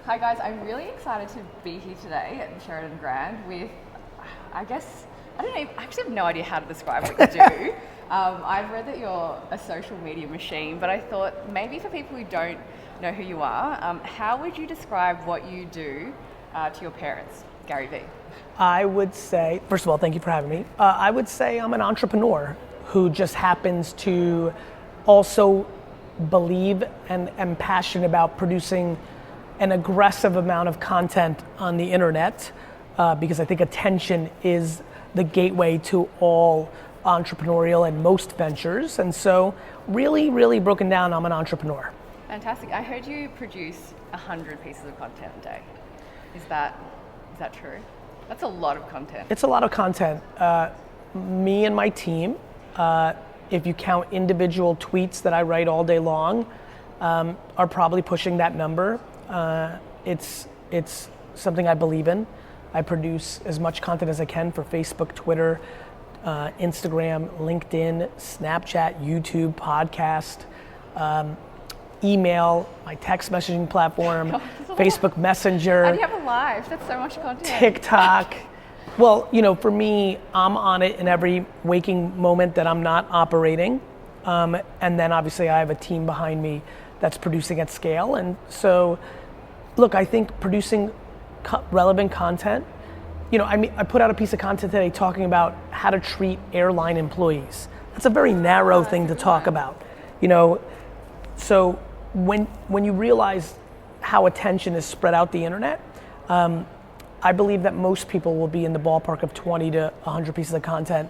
Hi guys, I'm really excited to be here today at the Sheridan Grand with, I actually have no idea how to describe what you do. I've read that you're a social media machine, but I thought maybe for people who don't know who you are, how would you describe what you do to your parents, Gary Vee? I would say, first of all, thank you for having me. I would say I'm an entrepreneur who just happens to also believe and am passionate about producing an aggressive amount of content on the internet because I think attention is the gateway to all entrepreneurial and most ventures. And so really broken down, I'm an entrepreneur. Fantastic. I heard you produce 100 pieces of content a day. Is that true? That's a lot of content. It's a lot of content. Me and my team, if you count individual tweets that I write all day long, are probably pushing that number. It's something I believe in. I produce as much content as I can for Facebook, Twitter, Instagram, LinkedIn, Snapchat, YouTube, podcast, email, my text messaging platform, Facebook Messenger. And you have a live, that's so much content. TikTok. Well, for me, I'm on it in every waking moment that I'm not operating. And then obviously I have a team behind me that's producing at scale. And so, look, I think producing relevant content, I put out a piece of content today talking about how to treat airline employees. That's a very narrow thing to talk about, So when you realize how attention is spread out the internet, I believe that most people will be in the ballpark of 20 to 100 pieces of content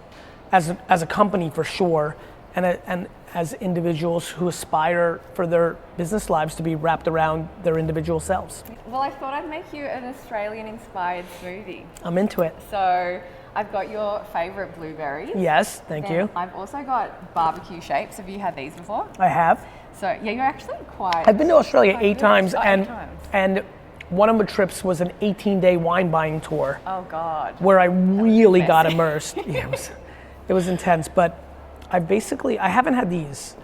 as a company for sure, and as individuals who aspire for their business lives to be wrapped around their individual selves. Well, I thought I'd make you an Australian-inspired smoothie. I'm into it. So I've got your favorite blueberries. Yes, thank you. I've also got barbecue shapes. Have you had these before? I have. So yeah, you're actually quite... I've been to Australia 8 times, and one of the trips was an 18-day wine buying tour. Oh God. Where I really got immersed. Yeah, it was intense, but I haven't had these.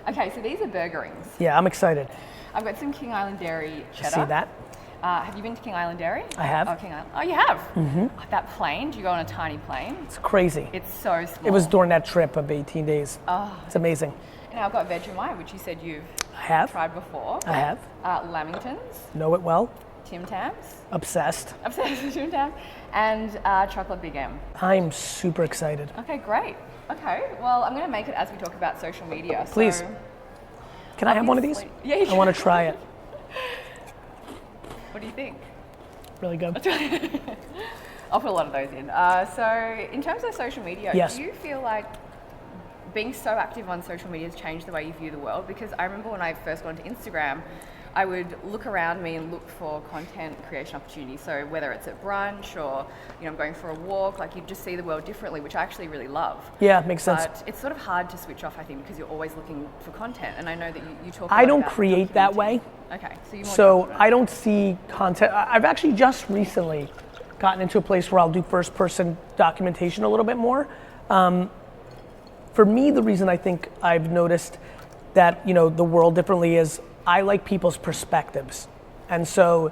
Okay, so these are burger rings. Yeah, I'm excited. I've got some King Island Dairy cheddar. See that? Have you been to King Island Dairy? I have. Oh, King Island. Oh, you have? Mm-hmm. That plane, do you go on a tiny plane? It's crazy. It's so small. It was during that trip of 18 days. Oh. It's amazing. And I've got Vegemite, which you said you've tried before. I have. Lamingtons. Know it well. Tim Tams. Obsessed. Obsessed with Tim Tams. And Chocolate Big M. I'm super excited. Okay, great. Okay, well, I'm going to make it as we talk about social media. Please. So, can I have one of these? Yeah, you can. I want to try it. What do you think? Really good. I'll put a lot of those in. So in terms of social media, yes. Do you feel like being so active on social media has changed the way you view the world? Because I remember when I first got into Instagram, I would look around me and look for content creation opportunities. So whether it's at brunch or I'm going for a walk, like you just see the world differently, which I actually really love. Yeah, makes sense. But it's sort of hard to switch off, I think, because you're always looking for content. And I know that you talk. I don't create that way. Okay, so I don't see content. I've actually just recently gotten into a place where I'll do first-person documentation a little bit more. For me, the reason I think I've noticed that the world differently is I like people's perspectives. And so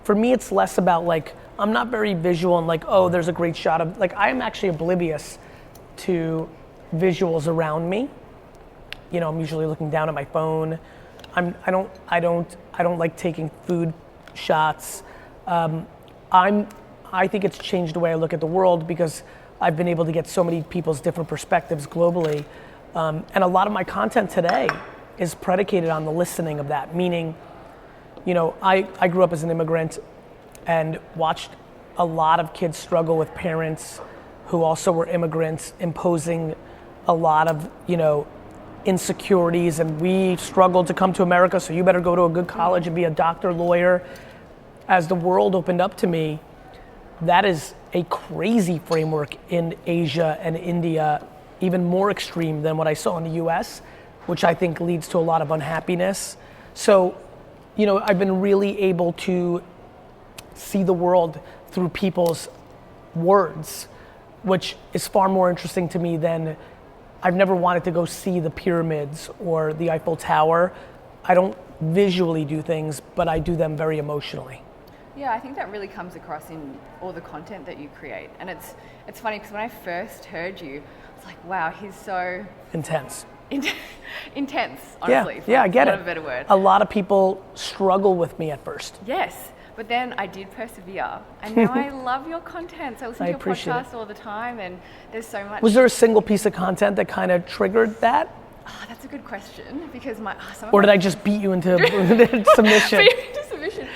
for me, it's less about I'm not very visual and oh, there's a great shot of, I'm actually oblivious to visuals around me. I'm usually looking down at my phone. I don't like taking food shots. I think it's changed the way I look at the world because I've been able to get so many people's different perspectives globally. And a lot of my content today is predicated on the listening of that, meaning, I grew up as an immigrant and watched a lot of kids struggle with parents who also were immigrants, imposing a lot of, insecurities, and we struggled to come to America, so you better go to a good college and be a doctor, lawyer. As the world opened up to me, that is a crazy framework in Asia and India, even more extreme than what I saw in the US, which I think leads to a lot of unhappiness. So, I've been really able to see the world through people's words, which is far more interesting to me than I've never wanted to go see the pyramids or the Eiffel Tower. I don't visually do things, but I do them very emotionally. Yeah, I think that really comes across in all the content that you create. And it's funny because when I first heard you, I was like, wow, he's so intense. Intense, honestly. Yeah, I get it. For a better word. A lot of people struggle with me at first. Yes, but then I did persevere, and now I love your content. So I listen to your podcast all the time, and there's so much. Was there a single piece of content that kind of triggered that? Oh, that's a good question, because or did I just beat you into submission? Beat you into submission.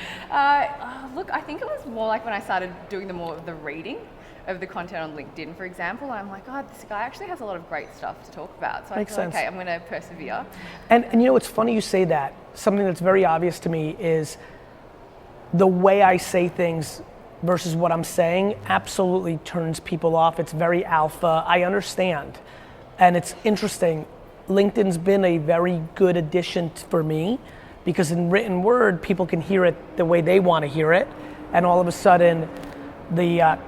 Look, I think it was more like when I started doing more of the reading of the content on LinkedIn, for example. I'm like, oh, this guy actually has a lot of great stuff to talk about. So I thought, okay, I'm going to persevere. And you know, it's funny you say that. Something that's very obvious to me is the way I say things versus what I'm saying absolutely turns people off. It's very alpha. I understand. And it's interesting. LinkedIn's been a very good addition for me because in written word, people can hear it the way they want to hear it. And all of a sudden, the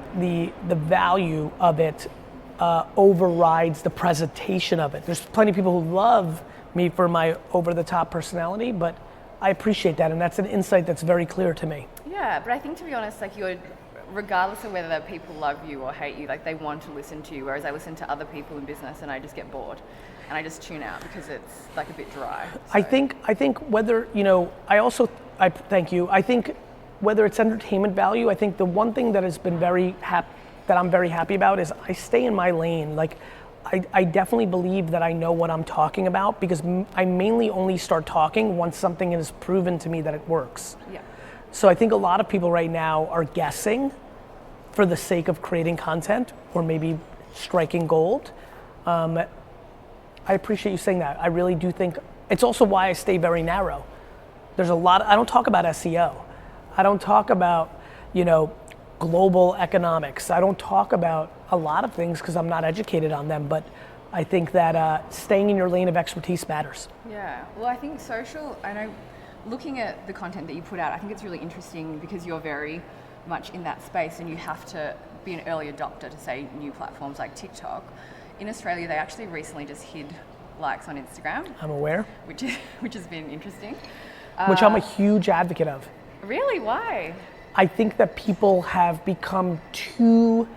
value of it overrides the presentation of it. There's plenty of people who love me for my over-the-top personality, but I appreciate that, and that's an insight that's very clear to me. Yeah, but I think, to be honest, like, you're, regardless of whether people love you or hate you, like, they want to listen to you, whereas I listen to other people in business and I just get bored and I just tune out because it's like a bit dry. So. I think whether, you know, I thank you. I think whether it's entertainment value, I think the one thing that has been that I'm very happy about is I stay in my lane. Like, I definitely believe that I know what I'm talking about because I mainly only start talking once something is proven to me that it works. Yeah. So I think a lot of people right now are guessing for the sake of creating content or maybe striking gold. I appreciate you saying that. I really do think, it's also why I stay very narrow. There's a lot, I don't talk about SEO. I don't talk about, you know, global economics. I don't talk about a lot of things because I'm not educated on them, but I think that staying in your lane of expertise matters. Yeah, well, I think social, I know, looking at the content that you put out, I think it's really interesting because you're very much in that space and you have to be an early adopter to, say, new platforms like TikTok. In Australia, they actually recently just hid likes on Instagram. I'm aware. Which has been interesting. Which I'm a huge advocate of. Really? Why? I think that people have become too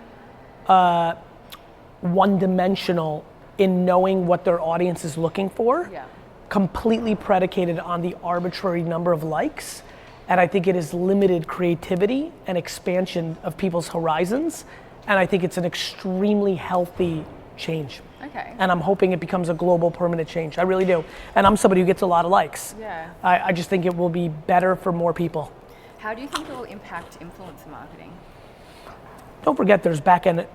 one-dimensional in knowing what their audience is looking for. Yeah. Completely predicated on the arbitrary number of likes. And I think it has limited creativity and expansion of people's horizons. And I think it's an extremely healthy change. Okay. And I'm hoping it becomes a global permanent change. I really do. And I'm somebody who gets a lot of likes. Yeah. I just think it will be better for more people. How do you think it will impact influencer marketing? Don't forget there's back-end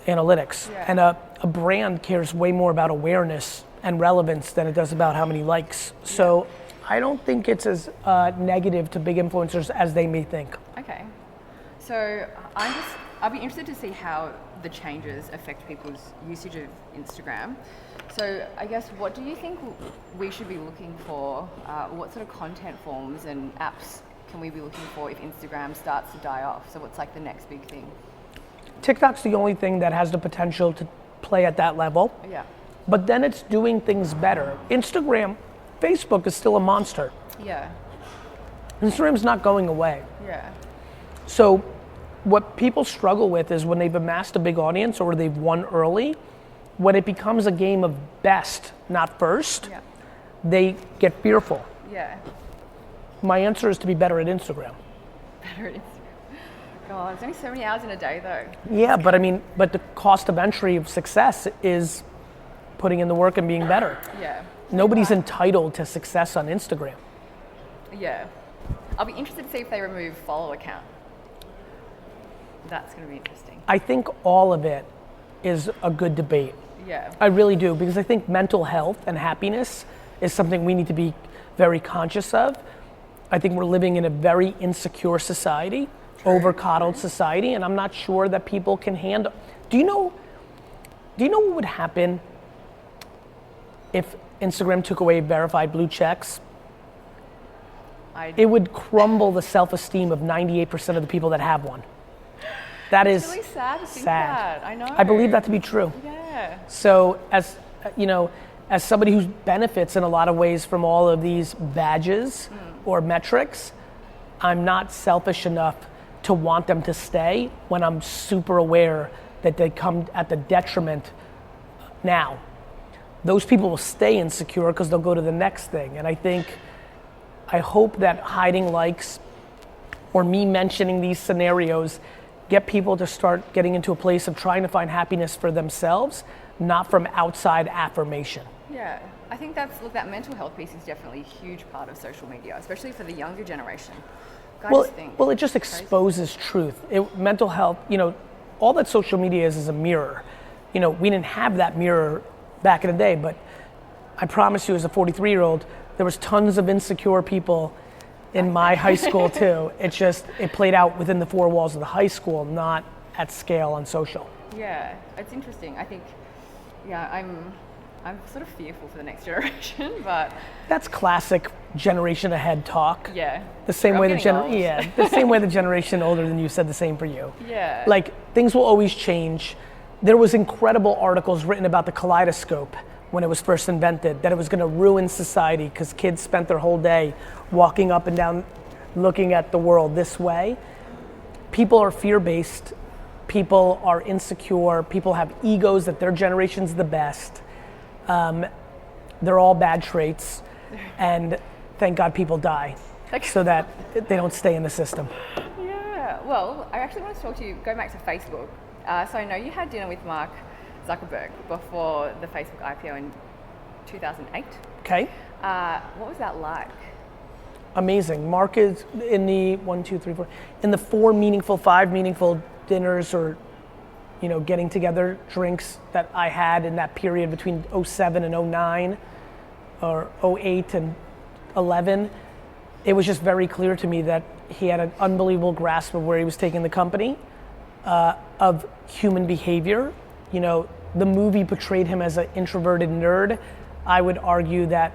analytics. Yeah. And a brand cares way more about awareness and relevance than it does about how many likes. So I don't think it's as negative to big influencers as they may think. Okay. So I'll be interested to see how the changes affect people's usage of Instagram. So I guess, what do you think we should be looking for? What sort of content forms and apps can we be looking for if Instagram starts to die off? So what's like the next big thing? TikTok's the only thing that has the potential to play at that level. Yeah. But then it's doing things better. Instagram, Facebook is still a monster. Yeah. Instagram's not going away. Yeah. So what people struggle with is when they've amassed a big audience or they've won early, when it becomes a game of best, not first, they get fearful. Yeah. My answer is to be better at Instagram. Better at Instagram. God, there's only so many hours in a day though. Yeah, but I mean, the cost of entry of success is putting in the work and being better. Yeah. Nobody's entitled to success on Instagram. Yeah. I'll be interested to see if they remove follower count. That's going to be interesting. I think all of it is a good debate. Yeah. I really do, because I think mental health and happiness is something we need to be very conscious of. I think we're living in a very insecure society, over-coddled society, and I'm not sure that people can handle. Do you know what would happen if Instagram took away verified blue checks? It would crumble the self-esteem of 98% of the people that have one. That is really sad to think that. I know. I believe that to be true. Yeah. So as you know, as somebody who benefits in a lot of ways from all of these badges or metrics, I'm not selfish enough to want them to stay when I'm super aware that they come at the detriment now. Those people will stay insecure because they'll go to the next thing. And I hope that hiding likes or me mentioning these scenarios get people to start getting into a place of trying to find happiness for themselves, not from outside affirmation. Yeah, I think that mental health piece is definitely a huge part of social media, especially for the younger generation. Well, it just exposes truth. Mental health, all that social media is a mirror. We didn't have that mirror back in the day, but I promise you as a 43-year-old, there was tons of insecure people in my high school too. It played out within the four walls of the high school, not at scale on social. Yeah, it's interesting. I think, I'm sort of fearful for the next generation, but that's classic generation ahead talk. Yeah. The same way the same way the generation older than you said the same for you. Yeah. Like things will always change. There was incredible articles written about the kaleidoscope when it was first invented, that it was going to ruin society because kids spent their whole day walking up and down looking at the world this way. People are fear-based. People are insecure. People have egos that their generation's the best. They're all bad traits, and thank God people die so that they don't stay in the system. Yeah, well, I actually want to talk to you, go back to Facebook. So I know you had dinner with Mark Zuckerberg before the Facebook IPO in 2008. Okay. What was that like? Amazing. Mark is in the 5 meaningful dinners or getting together drinks that I had in that period between 07 and 09 or 08 and 11, it was just very clear to me that he had an unbelievable grasp of where he was taking the company, of human behavior. The movie portrayed him as an introverted nerd. I would argue that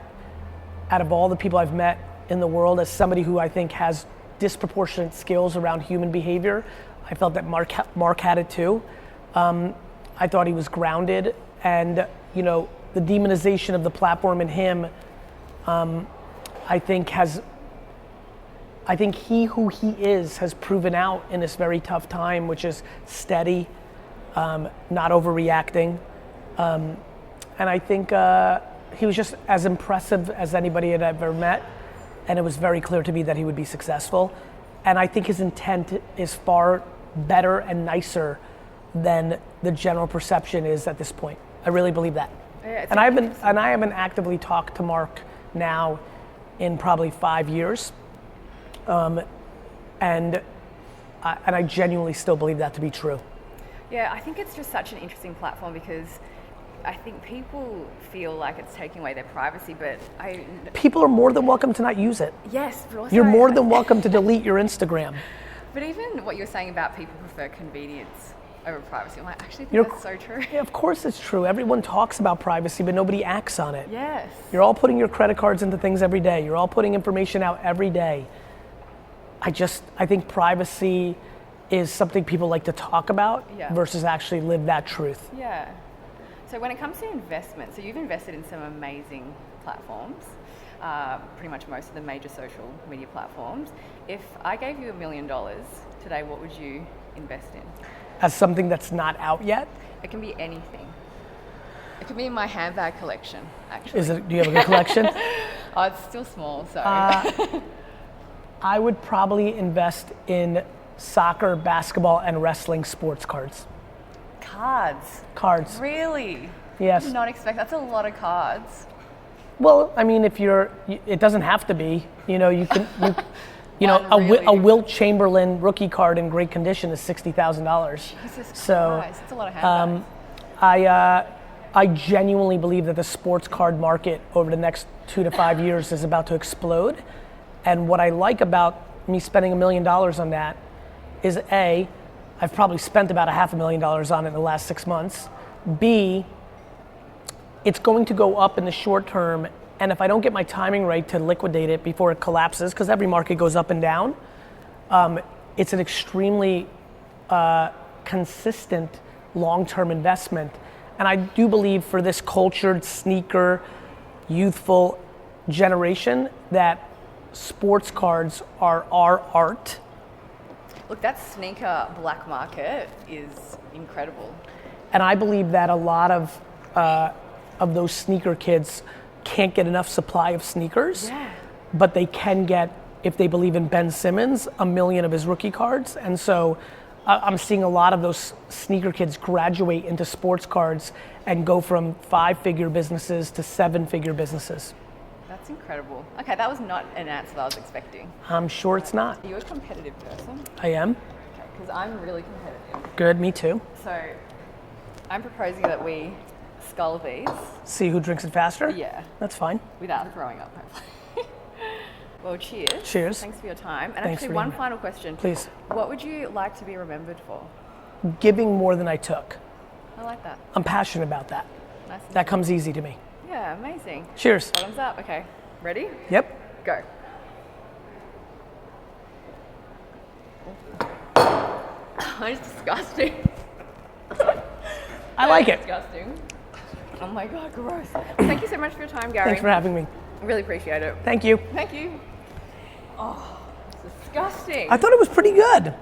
out of all the people I've met in the world, as somebody who I think has disproportionate skills around human behavior, I felt that Mark had it too. I thought he was grounded, and the demonization of the platform in him, I think who he is has proven out in this very tough time, which is steady, not overreacting, and I think he was just as impressive as anybody I'd ever met, and it was very clear to me that he would be successful, and I think his intent is far better and nicer than the general perception is at this point. I really believe that. Yeah, and I haven't actively talked to Mark now in probably 5 years, and I genuinely still believe that to be true. Yeah, I think it's just such an interesting platform because I think people feel like it's taking away their privacy, but people are more than welcome to not use it. Yes, but also you're more than welcome to delete your Instagram. But even what you're saying about people prefer convenience over privacy, I actually think that's so true. Yeah, of course it's true. Everyone talks about privacy, but nobody acts on it. Yes. You're all putting your credit cards into things every day. You're all putting information out every day. I think privacy is something people like to talk about versus actually live that truth. Yeah. So when it comes to investment, so you've invested in some amazing platforms, pretty much most of the major social media platforms. If I gave you $1 million today, what would you invest in? As something that's not out yet? It can be anything. It can be in my handbag collection, actually. Do you have a good collection? Oh, it's still small, so. I would probably invest in soccer, basketball, and wrestling sports cards. Cards. Really? Yes. I did not expect, that's a lot of cards. Well, I mean, it doesn't have to be. You can, really? A Wilt Chamberlain rookie card in great condition is $60,000. Jesus Christ, that's a lot of handbags. I genuinely believe that the sports card market over the next 2 to 5 years is about to explode. And what I like about me spending $1 million on that is A, I've probably spent about $500,000 on it in the last 6 months. B, it's going to go up in the short term, and if I don't get my timing right to liquidate it before it collapses, because every market goes up and down, it's an extremely consistent long-term investment. And I do believe for this cultured, sneaker, youthful generation that sports cards are our art. Look, that sneaker black market is incredible. And I believe that a lot of those sneaker kids can't get enough supply of sneakers, but they can get, if they believe in Ben Simmons, 1 million of his rookie cards. And so I'm seeing a lot of those sneaker kids graduate into sports cards and go from 5-figure businesses to 7-figure businesses. That's incredible. Okay, that was not an answer that I was expecting. I'm sure it's not. Are you a competitive person? I am. Okay, because I'm really competitive. Good, me too. So I'm proposing that we scull these. See who drinks it faster? Yeah. That's fine. Without throwing up, hopefully. Well, cheers. Cheers. Thanks for your time. And Thanks actually, for one being here. final question. Please. What would you like to be remembered for? Giving more than I took. I like that. I'm passionate about that. Nice. That comes easy to me. Yeah, amazing. Cheers. Bottoms up. Okay. Ready? Yep. Go. It's disgusting. I like it. Disgusting. Oh my God, gross. Thank you so much for your time, Gary. Thanks for having me. I really appreciate it. Thank you. Thank you. Oh, it's disgusting. I thought it was pretty good.